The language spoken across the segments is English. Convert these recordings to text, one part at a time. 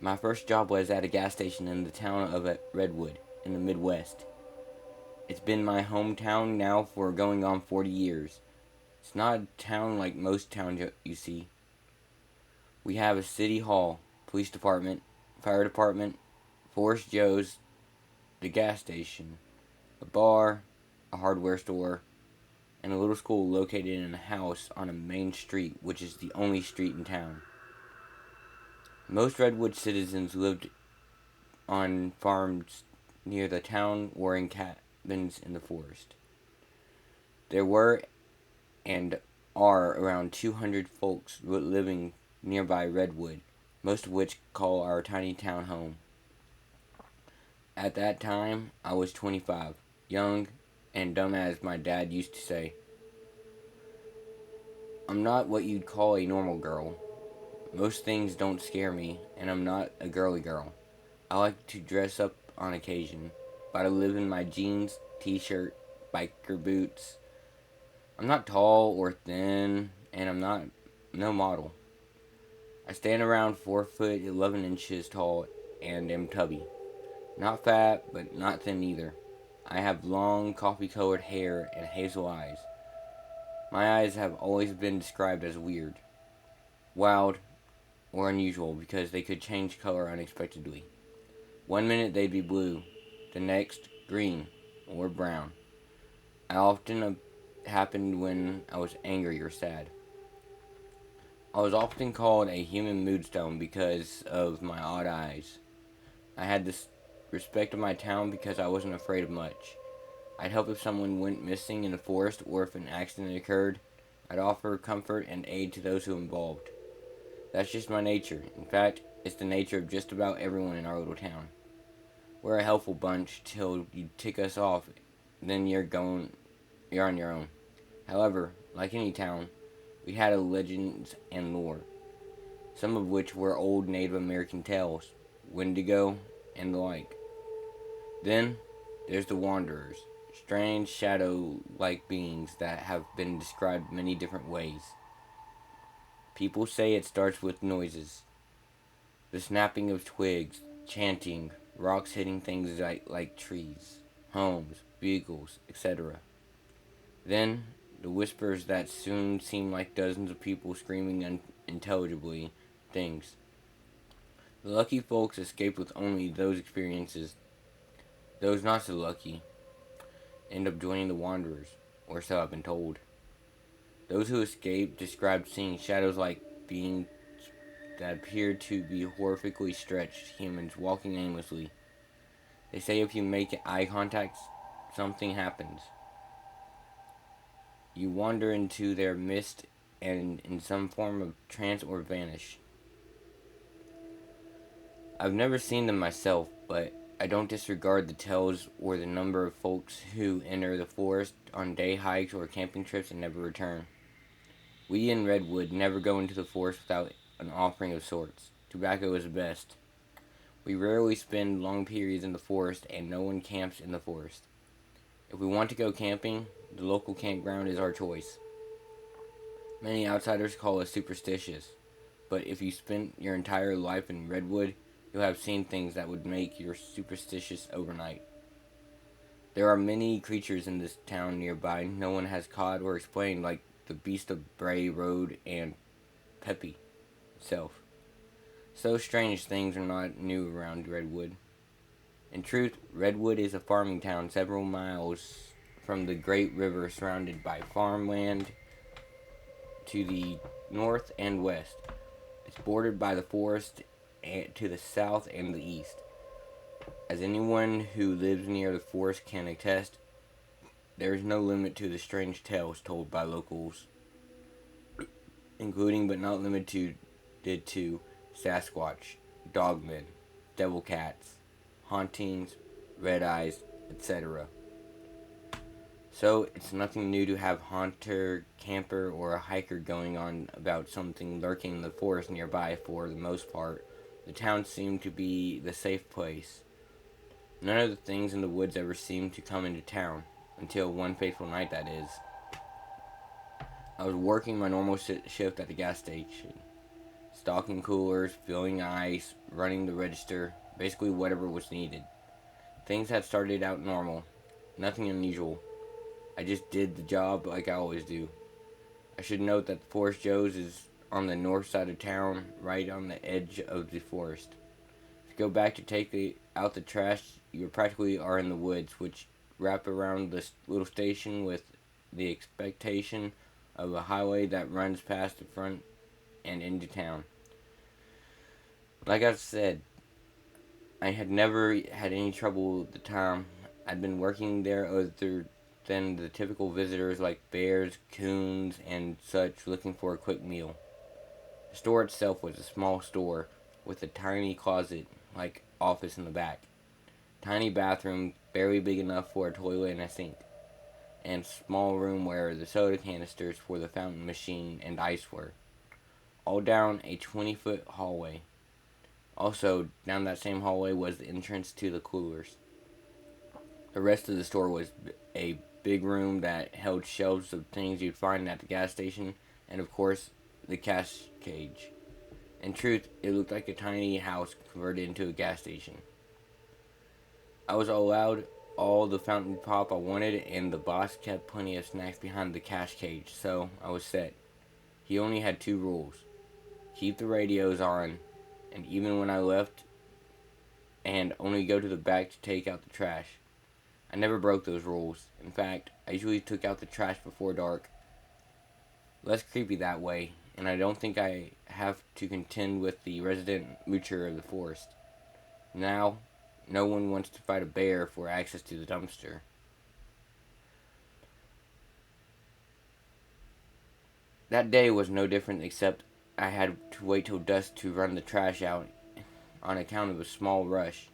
My first job was at a gas station in the town of Redwood in the Midwest. It's been my hometown now for going on 40 years. It's not a town like most towns you see. We have a city hall, police department, fire department, Forest Joe's, the gas station, a bar, a hardware store, and a little school located in a house on a main street, which is the only street in town. Most Redwood citizens lived on farms near the town or in cabins in the forest. There were and are around 200 folks living nearby Redwood, most of which call our tiny town home. At that time, I was 25, young and dumb as my dad used to say. I'm not what you'd call a normal girl. Most things don't scare me, and I'm not a girly girl. I like to dress up on occasion, but I live in my jeans, t-shirt, biker boots. I'm not tall or thin, and I'm not no model. I stand around 4 foot 11 inches tall and am tubby. Not fat, but not thin either. I have long coffee-colored hair and hazel eyes. My eyes have always been described as weird, wild, or unusual because they could change color unexpectedly. One minute they'd be blue, the next green or brown. I often happened when I was angry or sad. I was often called a human moodstone because of my odd eyes. I had this respect of my town because I wasn't afraid of much. I'd help if someone went missing in the forest or if an accident occurred. I'd offer comfort and aid to those who involved. That's just my nature. In fact, it's the nature of just about everyone in our little town. We're a helpful bunch till you tick us off, then you're on your own. However, like any town, we had legends and lore, some of which were old Native American tales, Wendigo, and the like. Then, there's the Wanderers, strange shadow-like beings that have been described many different ways. People say it starts with noises, the snapping of twigs, chanting, rocks hitting things like trees, homes, vehicles, etc. Then, the whispers that soon seem like dozens of people screaming unintelligibly things. The lucky folks escape with only those experiences. Those not so lucky end up joining the Wanderers, or so I've been told. Those who escape described seeing shadows like beings that appeared to be horrifically stretched humans walking aimlessly. They say if you make eye contact, something happens. You wander into their midst and in some form of trance or vanish. I've never seen them myself, but I don't disregard the tales or the number of folks who enter the forest on day hikes or camping trips and never return. We in Redwood never go into the forest without an offering of sorts. Tobacco is best. We rarely spend long periods in the forest, and no one camps in the forest. If we want to go camping, the local campground is our choice. Many outsiders call us superstitious, but if you spent your entire life in Redwood, you'll have seen things that would make you superstitious overnight. There are many creatures in this town nearby no one has caught or explained, like the Beast of Bray Road and Peppy itself. So strange things are not new around Redwood. In truth, Redwood is a farming town several miles from the great river, surrounded by farmland to the north and west. It's bordered by the forest to the south and the east. As anyone who lives near the forest can attest, there is no limit to the strange tales told by locals, including but not limited to Sasquatch, dogmen, devil cats, hauntings, red eyes, etc. So it's nothing new to have haunter, camper, or a hiker going on about something lurking in the forest nearby. For the most part, the town seemed to be the safe place. None of the things in the woods ever seemed to come into town, until one fateful night, that is. I was working my normal shift at the gas station. stocking coolers, filling ice, running the register, basically whatever was needed. Things had started out normal, nothing unusual. I just did the job like I always do. I should note that Forest Joe's is on the north side of town, right on the edge of the forest. If you go back to take out the trash, you practically are in the woods, which wrap around this little station with the expectation of a highway that runs past the front and into town. Like I said, I had never had any trouble at the time. I'd been working there other than the typical visitors like bears, coons, and such looking for a quick meal. The store itself was a small store with a tiny closet like office in the back. Tiny bathroom, barely big enough for a toilet and a sink, and small room where the soda canisters for the fountain machine and ice were. All down a 20-foot hallway. Also, down that same hallway was the entrance to the coolers. The rest of the store was a big room that held shelves of things you'd find at the gas station, and of course, the cash cage. In truth, it looked like a tiny house converted into a gas station. I was allowed all the fountain pop I wanted, and the boss kept plenty of snacks behind the cash cage, so I was set. He only had two rules: keep the radios on, and even when I left, and only go to the back to take out the trash. I never broke those rules. In fact, I usually took out the trash before dark. Less creepy that way, and I don't think I have to contend with the resident moocher of the forest. Now, no one wants to fight a bear for access to the dumpster. That day was no different, except I had to wait till dusk to run the trash out on account of a small rush.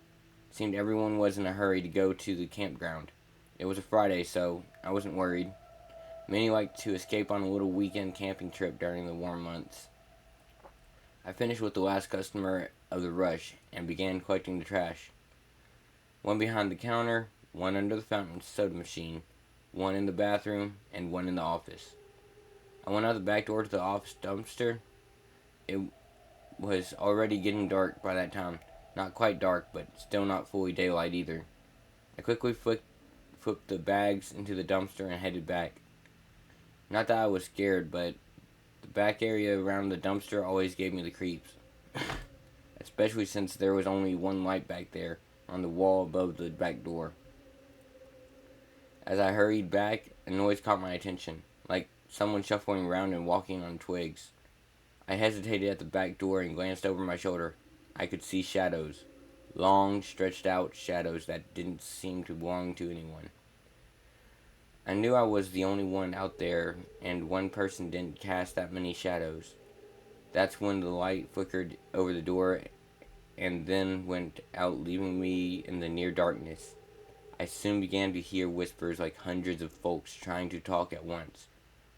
It seemed everyone was in a hurry to go to the campground. It was a Friday, so I wasn't worried. Many liked to escape on a little weekend camping trip during the warm months. I finished with the last customer of the rush and began collecting the trash. One behind the counter, one under the fountain soda machine, one in the bathroom, and one in the office. I went out the back door to the office dumpster. It was already getting dark by that time. Not quite dark, but still not fully daylight either. I quickly flipped the bags into the dumpster and headed back. Not that I was scared, but the back area around the dumpster always gave me the creeps. Especially since there was only one light back there on the wall above the back door. As I hurried back, a noise caught my attention, like someone shuffling around and walking on twigs. I hesitated at the back door and glanced over my shoulder. I could see shadows. Long, stretched out shadows that didn't seem to belong to anyone. I knew I was the only one out there, and one person didn't cast that many shadows. That's when the light flickered over the door and then went out, leaving me in the near darkness. I soon began to hear whispers like hundreds of folks trying to talk at once.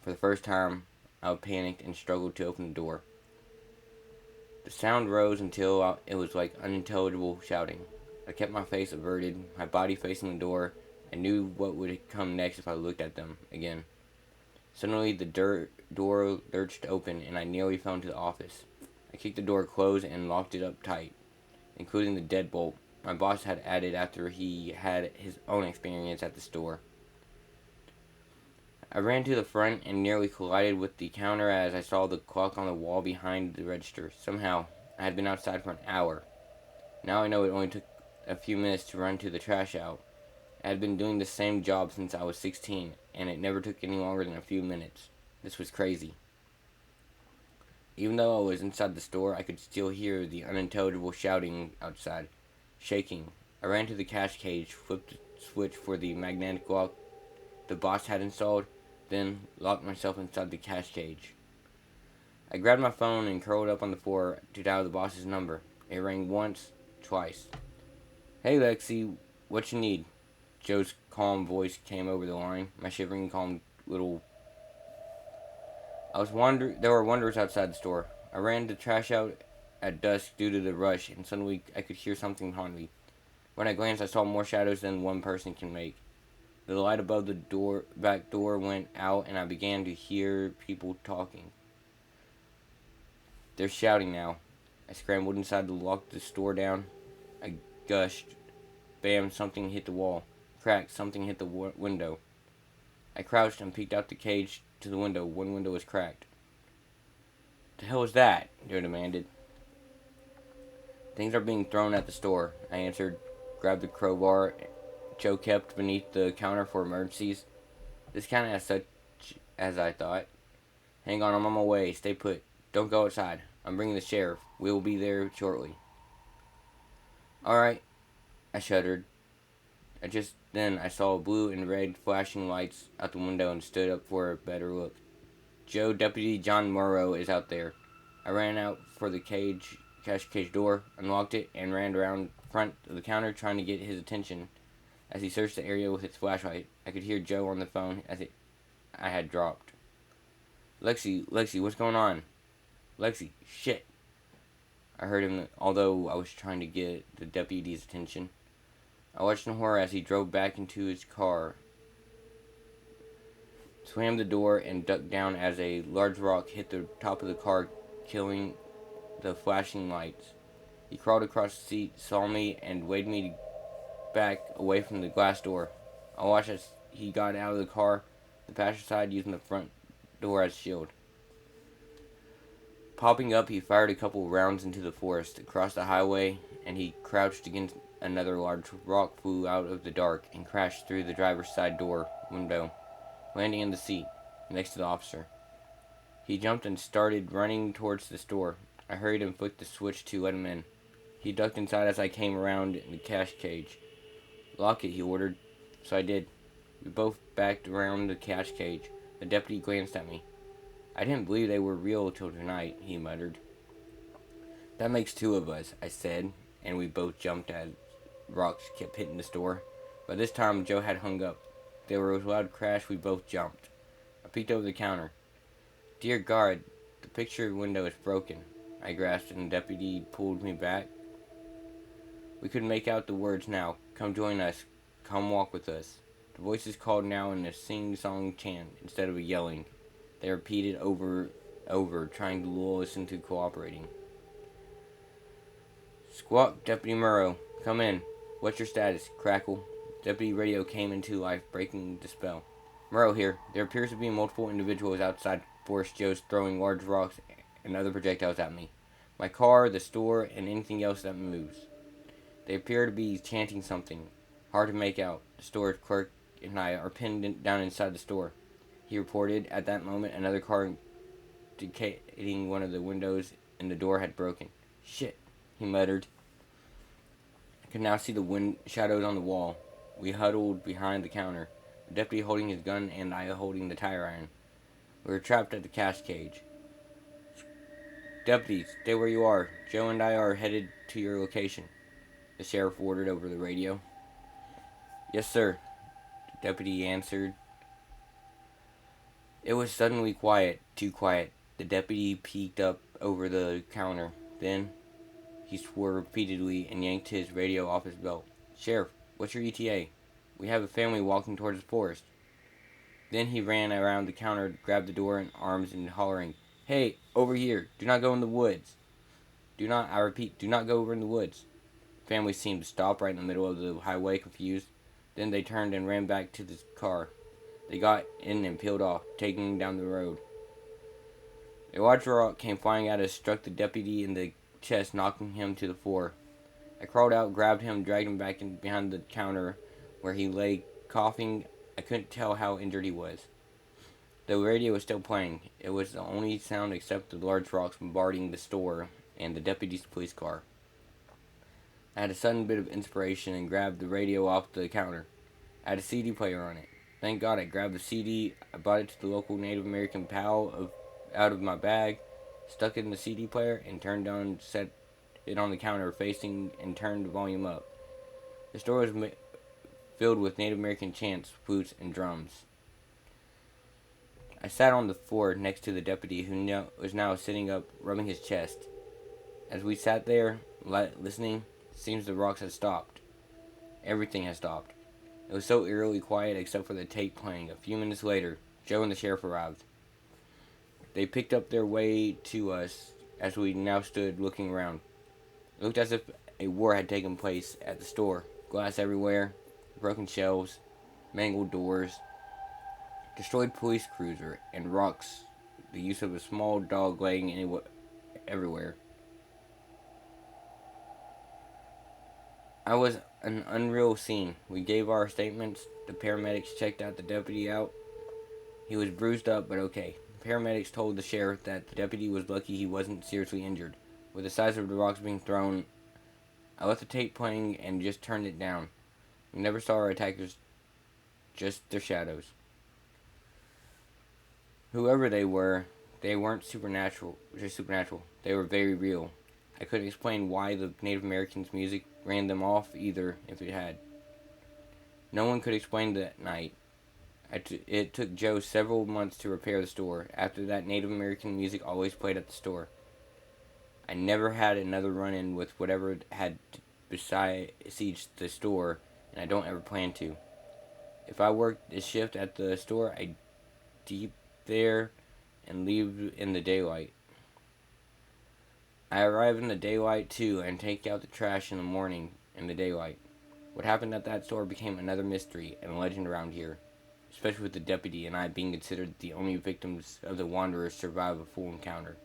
For the first time, I panicked and struggled to open the door. The sound rose until it was like unintelligible shouting. I kept my face averted, my body facing the door. I knew what would come next if I looked at them again. Suddenly, the door lurched open, and I nearly fell into the office. I kicked the door closed and locked it up tight, including the deadbolt my boss had added after he had his own experience at the store. I ran to the front and nearly collided with the counter as I saw the clock on the wall behind the register. Somehow, I had been outside for an hour. Now I know it only took a few minutes to run to the trash out. I had been doing the same job since I was 16, and it never took any longer than a few minutes. This was crazy. Even though I was inside the store, I could still hear the unintelligible shouting outside. Shaking, I ran to the cash cage, flipped the switch for the magnetic lock the boss had installed, then locked myself inside the cash cage. I grabbed my phone and curled up on the floor to dial the boss's number. It rang once, twice. "Hey Lexi, what you need?" Joe's calm voice came over the line. My shivering, calm little... There were wonders outside the store. I ran the trash out at dusk due to the rush, and suddenly I could hear something behind me. When I glanced, I saw more shadows than one person can make. The light above the back door went out, and I began to hear people talking. They're shouting now. I scrambled inside to lock the store down. I gushed. Bam, something hit the wall. Crack, something hit the window. I crouched and peeked out the cage to the window. One window was cracked. "The hell is that?" Joe demanded. "Things are being thrown at the store," I answered. Grabbed the crowbar Joe kept beneath the counter for emergencies. This counted as such as I thought. "Hang on, I'm on my way. Stay put. Don't go outside. I'm bringing the sheriff. We will be there shortly." "Alright," I shuddered. Just then I saw blue and red flashing lights out the window and stood up for a better look. "Joe, Deputy John Morrow is out there." I ran out for the cash cage door, unlocked it, and ran around front of the counter trying to get his attention. As he searched the area with his flashlight, I could hear Joe on the phone as I had dropped. Lexi, what's going on?" "Lexi, shit." I heard him, although I was trying to get the deputy's attention. I watched in horror as he drove back into his car, slammed the door, and ducked down as a large rock hit the top of the car, killing the flashing lights. He crawled across the seat, saw me, and waved me back away from the glass door. I watched as he got out of the car, the passenger side, using the front door as a shield. Popping up, he fired a couple rounds into the forest, across the highway, and he crouched against another large rock, flew out of the dark, and crashed through the driver's side door window, landing in the seat, next to the officer. He jumped and started running towards the store. I hurried and flicked the switch to let him in. He ducked inside as I came around in the cash cage. "Lock it," he ordered. So I did. We both backed around the cash cage. The deputy glanced at me. "I didn't believe they were real till tonight," he muttered. "That makes two of us," I said, and we both jumped as rocks kept hitting the store. By this time, Joe had hung up. There was a loud crash. We both jumped. I peeked over the counter. "Dear God, the picture window is broken," I gasped, and the deputy pulled me back. We could make out the words now. "Come join us. Come walk with us." The voices called now in a sing-song chant instead of a yelling. They repeated over trying to lull us into cooperating. "Squawk, Deputy Murrow. Come in. What's your status?" Crackle. Deputy radio came into life, breaking the spell. "Murrow here. There appears to be multiple individuals outside Forest Joe's throwing large rocks and other projectiles at me. My car, the store, and anything else that moves. They appear to be chanting something. Hard to make out. The store clerk and I are pinned down inside the store," he reported. At that moment, another car indicating one of the windows in the door had broken. "Shit," he muttered. I could now see the shadows on the wall. We huddled behind the counter, the deputy holding his gun and I holding the tire iron. We were trapped at the cash cage. "Deputy, stay where you are. Joe and I are headed to your location," the sheriff ordered over the radio. "Yes, sir," the deputy answered. It was suddenly quiet, too quiet. The deputy peeked up over the counter. Then he swore repeatedly and yanked his radio off his belt. "Sheriff, what's your ETA? We have a family walking towards the forest." Then he ran around the counter, grabbed the door in arms, and hollering, "Hey, over here! Do not go in the woods! Do not, I repeat, do not go over in the woods." The family seemed to stop right in the middle of the highway, confused. Then they turned and ran back to the car. They got in and peeled off, taking down the road. A large rock came flying at us, struck the deputy in the chest, knocking him to the floor. I crawled out, grabbed him, dragged him back in behind the counter, where he lay coughing. I couldn't tell how injured he was. The radio was still playing. It was the only sound except the large rocks bombarding the store and the deputy's police car. I had a sudden bit of inspiration and grabbed the radio off the counter. I had a CD player on it. Thank God I grabbed the CD. I brought it to the local Native American pal out of my bag, stuck it in the CD player, and set it on the counter facing and turned the volume up. The store was filled with Native American chants, flutes, and drums. I sat on the floor next to the deputy, who was now sitting up, rubbing his chest. As we sat there, listening, it seems the rocks had stopped. Everything had stopped. It was so eerily quiet except for the tape playing. A few minutes later, Joe and the sheriff arrived. They picked up their way to us as we now stood looking around. It looked as if a war had taken place at the store. Glass everywhere, broken shelves, mangled doors, destroyed police cruiser, and rocks. The use of a small dog laying everywhere. I was an unreal scene. We gave our statements. The paramedics checked out the deputy out. He was bruised up, but okay. The paramedics told the sheriff that the deputy was lucky he wasn't seriously injured. With the size of the rocks being thrown, I left the tape playing and just turned it down. We never saw our attackers, just their shadows. Whoever they weren't supernatural. They were very real. I couldn't explain why the Native Americans' music ran them off either if it had. No one could explain that night. It took Joe several months to repair the store. After that, Native American music always played at the store. I never had another run-in with whatever had besieged the store, and I don't ever plan to. If I worked a shift at the store, I'd deep there and leave in the daylight. I arrive in the daylight too and take out the trash in the morning in the daylight. What happened at that store became another mystery and a legend around here, especially with the deputy and I being considered the only victims of the Wanderers survive a full encounter.